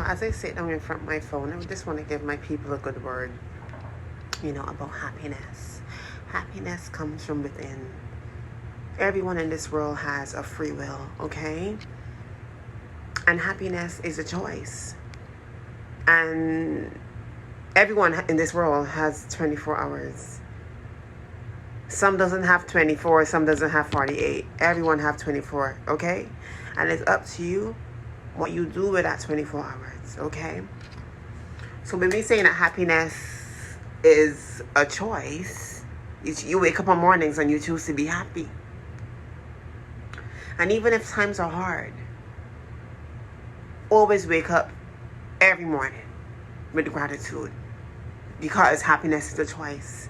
as I sit down in front of my phone, I just want to give my people a good word, about happiness. Happiness comes from within. Everyone in this world has a free will, okay? And happiness is a choice. And everyone in this world has 24 hours. Some doesn't have 24, some doesn't have 48. Everyone have 24, okay? And it's up to you what you do with that 24 hours, okay? So when we saying that happiness is a choice, you wake up on mornings and you choose to be happy. And even if times are hard, always wake up every morning with gratitude, because happiness is a choice.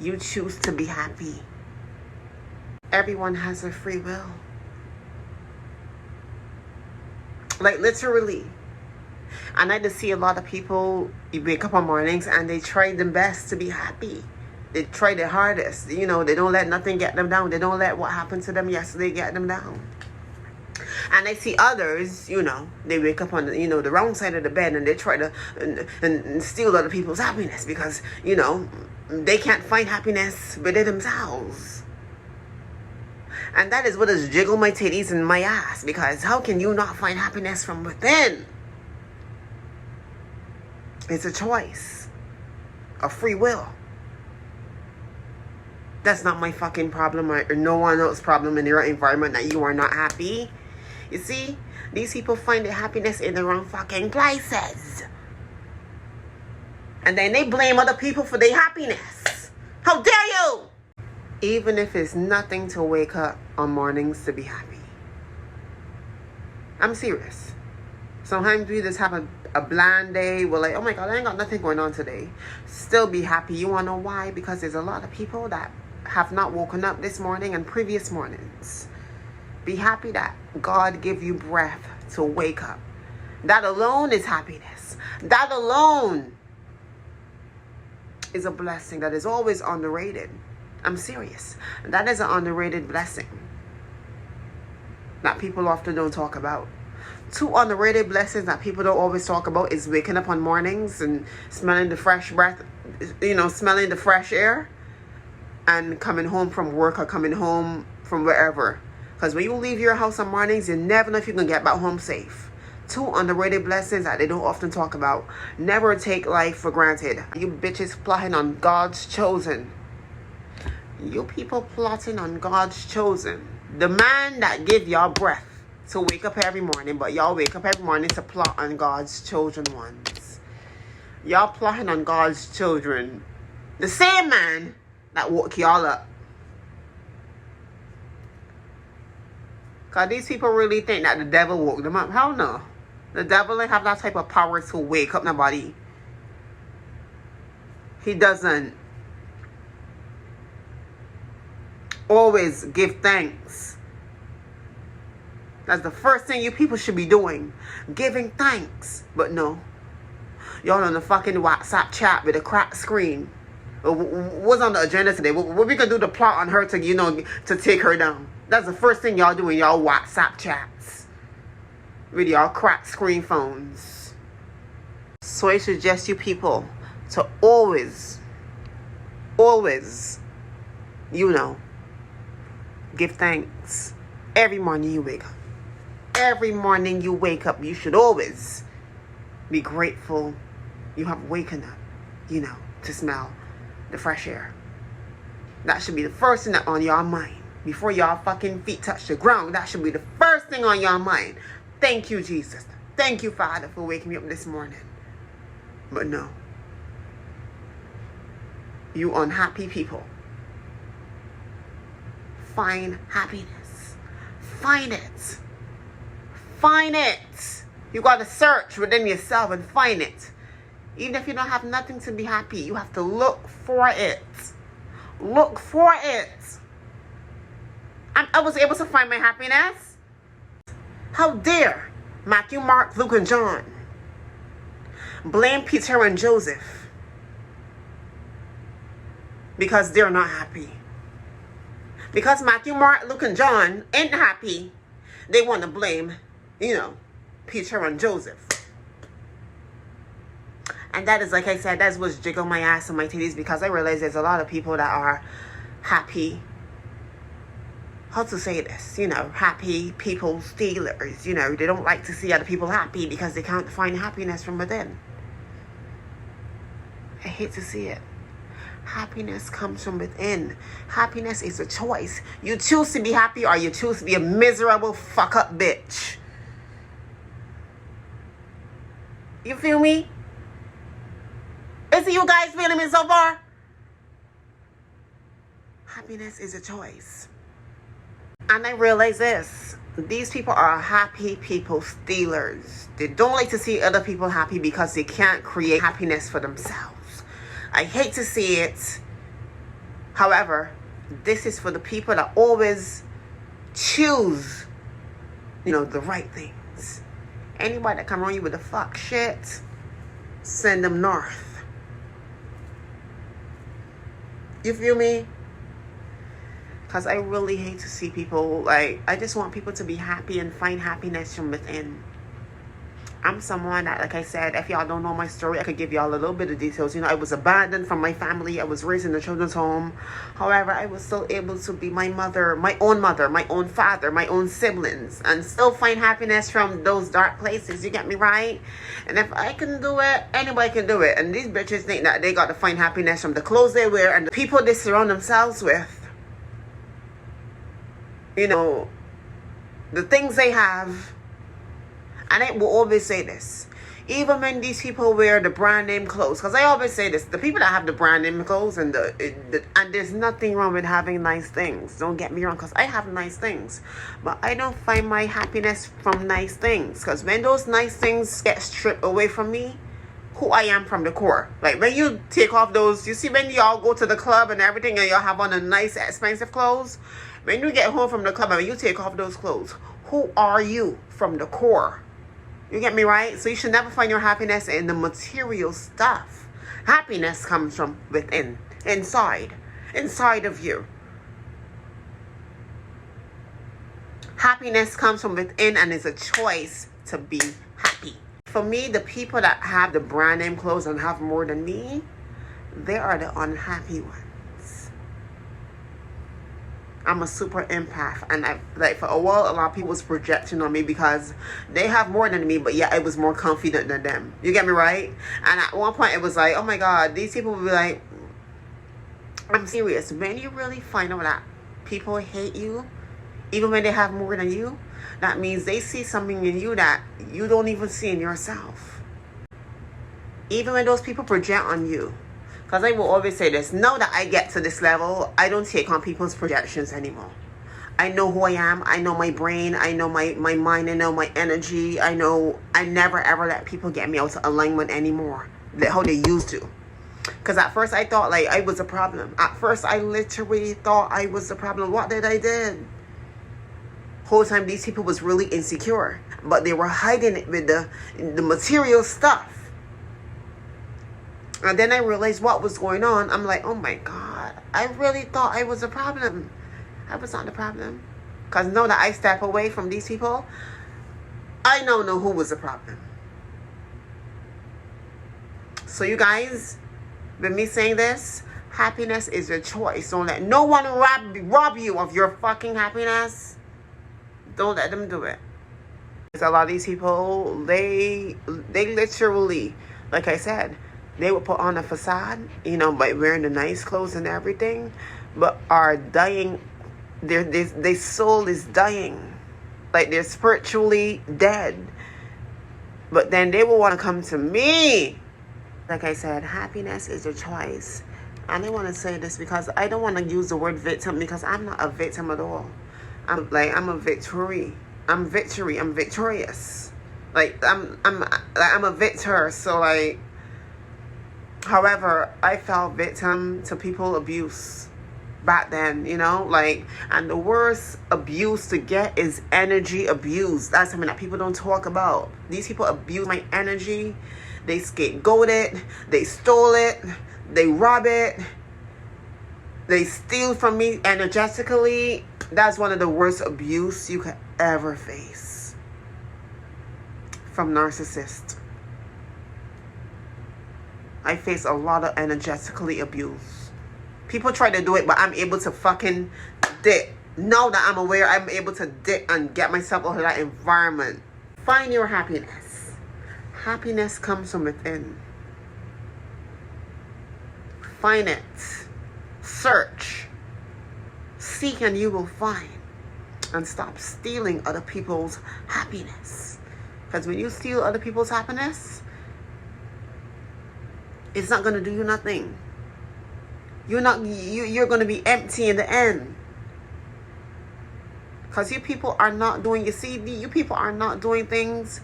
You choose to be happy. Everyone has a free will. Like literally. And I just see a lot of people, you wake up on mornings and they try their best to be happy. They try their hardest. They don't let nothing get them down. They don't let what happened to them yesterday get them down. And I see others, they wake up on the wrong side of the bed and they try to and steal other people's happiness because, they can't find happiness within themselves. And that is what has jiggled my titties and my ass, because how can you not find happiness from within? It's a choice. A free will. That's not my fucking problem or no one else's problem in your environment that you are not happy. You see, these people find their happiness in the wrong fucking places. And then they blame other people for their happiness. How dare you? Even if it's nothing to wake up on mornings to be happy. I'm serious. Sometimes we just have a bland day. We're like, oh my God, I ain't got nothing going on today. Still be happy. You want to know why? Because there's a lot of people that have not woken up this morning and previous mornings. Be happy that God give you breath to wake up. That alone is happiness. That alone is a blessing that is always underrated. I'm serious. That is an underrated blessing that people often don't talk about. Two underrated blessings that people don't always talk about is waking up on mornings and smelling the fresh breath, smelling the fresh air, and coming home from work or coming home from wherever. Because when you leave your house on mornings, you never know if you can get back home safe. Two underrated blessings that they don't often talk about. Never take life for granted. You bitches plotting on God's chosen. You people plotting on God's chosen. The man that give y'all breath to wake up every morning, but y'all wake up every morning to plot on God's chosen ones. Y'all plotting on God's children. The same man that woke y'all up. Because these people really think that the devil woke them up. Hell no. The devil ain't have that type of power to wake up nobody. He doesn't. Always give thanks. That's the first thing you people should be doing. Giving thanks. But no. Y'all on the fucking WhatsApp chat with a cracked screen. What's on the agenda today? What we gonna do to plot on her to, to take her down? That's the first thing y'all do in y'all WhatsApp chats. With y'all cracked screen phones. So I suggest you people to always, give thanks. Every morning you wake up. Every morning you wake up, you should always be grateful you have waken up, to smell the fresh air. That should be the first thing on your mind. Before y'all fucking feet touch the ground, that should be the first thing on your mind. Thank you, Jesus. Thank you, Father, for waking me up this morning. But no. You unhappy people. Find happiness. Find it. Find it. You got to search within yourself and find it. Even if you don't have nothing to be happy, you have to look for it. Look for it. I was able to find my happiness. How dare Matthew, Mark, Luke, and John blame Peter and Joseph because they're not happy. Because Matthew, Mark, Luke, and John ain't happy, they want to blame, Peter and Joseph. And that is, like I said, that's what's jiggle my ass and my titties, because I realize there's a lot of people that are happy, how to say this, happy people stealers. They don't like to see other people happy because they can't find happiness from within. I hate to see it. Happiness comes from within. Happiness is a choice. You choose to be happy, or you choose to be a miserable fuck up bitch. You feel me? Is it you guys feeling me so far? Happiness is a choice. And I realize this. These people are happy people stealers. They don't like to see other people happy because they can't create happiness for themselves. I hate to see it. However, this is for the people that always choose, the right things. Anybody that come around you with the fuck shit, send them north. You feel me? Because I really hate to see people, I just want people to be happy and find happiness from within. I'm someone that, like I said, if y'all don't know my story, I could give y'all a little bit of details. I was abandoned from my family. I was raised in a children's home. However, I was still able to be my mother, my own father, my own siblings, and still find happiness from those dark places. You get me right? And if I can do it, anybody can do it. And these bitches think that they got to find happiness from the clothes they wear and the people they surround themselves with. The things they have. And I will always say this, even when these people wear the brand name clothes, because I always say this, the people that have the brand name clothes and and there's nothing wrong with having nice things. Don't get me wrong, because I have nice things, but I don't find my happiness from nice things. Because when those nice things get stripped away from me, who I am from the core. Like when you take off those, you see when y'all go to the club and everything, and y'all have on the nice expensive clothes. When you get home from the club and you take off those clothes, who are you from the core? You get me right? So you should never find your happiness in the material stuff. Happiness comes from within, inside of you. Happiness comes from within, and it's a choice to be happy. For me, the people that have the brand name clothes and have more than me, they are the unhappy ones. I'm a super empath, and for a while a lot of people was projecting on me because they have more than me, but yeah, I was more confident than them. You get me right? And at one point it was like, oh my god, these people will be like, I'm serious. When you really find out that people hate you, even when they have more than you, that means they see something in you that you don't even see in yourself. Even when those people project on you. Because I will always say this, now that I get to this level, I don't take on people's projections anymore. I know who I am. I know my brain. I know my mind. I know my energy. I never ever let people get me out of alignment anymore. How they used to. Because at first I thought I was a problem. At first I literally thought I was the problem. What did I do? Whole time these people was really insecure. But they were hiding it with the material stuff. And then I realized what was going on. I'm like, oh my god, I really thought I was a problem. I was not the problem. Because now that I step away from these people, I now know who was the problem. So you guys, with me saying this, happiness is a choice. Don't let no one rob you of your fucking happiness. Don't let them do it. Because a lot of these people, they literally, like I said, they will put on a facade, by wearing the nice clothes and everything, but are dying. Their soul is dying. Like they're spiritually dead. But then they will want to come to me. Like I said, happiness is a choice. And I want to say this because I don't want to use the word victim, because I'm not a victim at all. I'm a victory. I'm victorious. I'm a victor. So however, I fell victim to people abuse back then, and the worst abuse to get is energy abuse. That's something that people don't talk about. These people abuse my energy. They scapegoat it. They stole it. They rob it. They steal from me energetically. That's one of the worst abuse you could ever face from narcissists. I face a lot of energetically abuse. People try to do it, but I'm able to fucking dip. Now that I'm aware, I'm able to dip and get myself out of that environment. Find your happiness. Happiness comes from within. Find it. Search. Seek and you will find. And stop stealing other people's happiness. Because when you steal other people's happiness, it's not going to do you nothing. You're going to be empty in the end. Because you people are not doing, you people are not doing things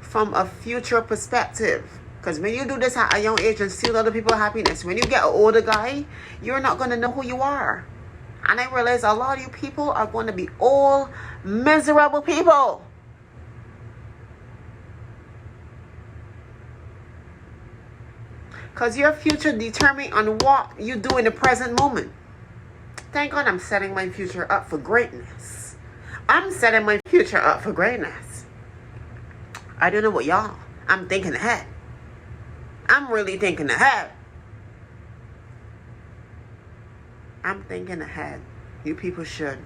from a future perspective. Because when you do this at a young age and steal other people's happiness, when you get an older guy, you're not going to know who you are. And I realize a lot of you people are going to be all miserable people. Because your future determines on what you do in the present moment. Thank God I'm setting my future up for greatness. I'm setting my future up for greatness. I don't know what y'all. I'm thinking ahead. I'm really thinking ahead. I'm thinking ahead. You people should.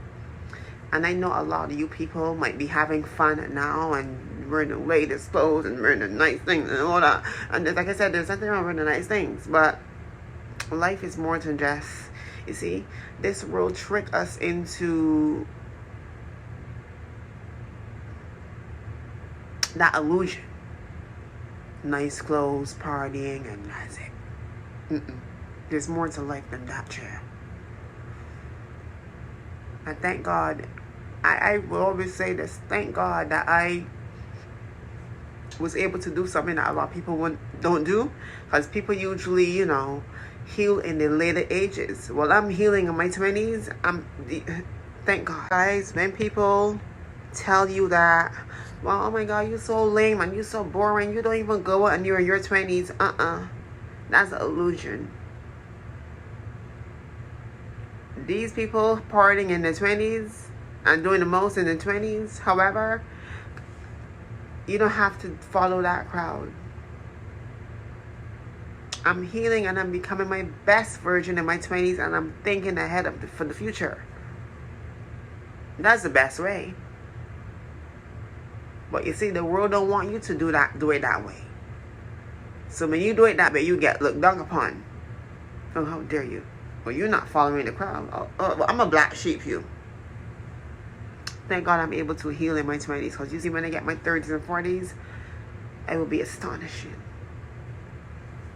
And I know a lot of you people might be having fun now and wearing the latest clothes and wearing the nice things and all that. And like I said, there's nothing wrong with the nice things. But life is more than just, you see, this world trick us into that illusion. Nice clothes, partying, and that's it. There's more to life than that, chair. I thank God. I will always say this. Thank God that I was able to do something that a lot of people don't do. Because people usually, heal in their later ages. Well, I'm healing in my 20s. Thank God. Guys, when people tell you that, well, oh my God, you're so lame and you're so boring. You don't even go out and you're in your 20s. That's an illusion. These people partying in their 20s and doing the most in their 20s, however, you don't have to follow that crowd. I'm healing and I'm becoming my best version in my 20s and I'm thinking ahead for the future. That's the best way. But you see, the world don't want you to do it that way. So when you do it that way, you get looked down upon. Oh, how dare you? Well, you're not following the crowd. Well, I'm a black sheep, you. Thank God I'm able to heal in my 20s. Because you see, when I get my 30s and 40s, it will be astonishing.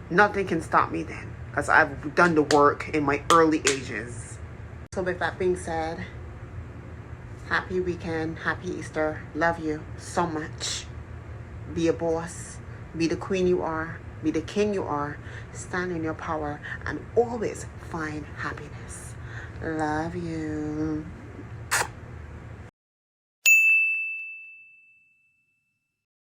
Nothing can stop me then. Because I've done the work in my early ages. So with that being said, happy weekend. Happy Easter. Love you so much. Be a boss. Be the queen you are. Be the king you are. Stand in your power. And always find happiness. Love you.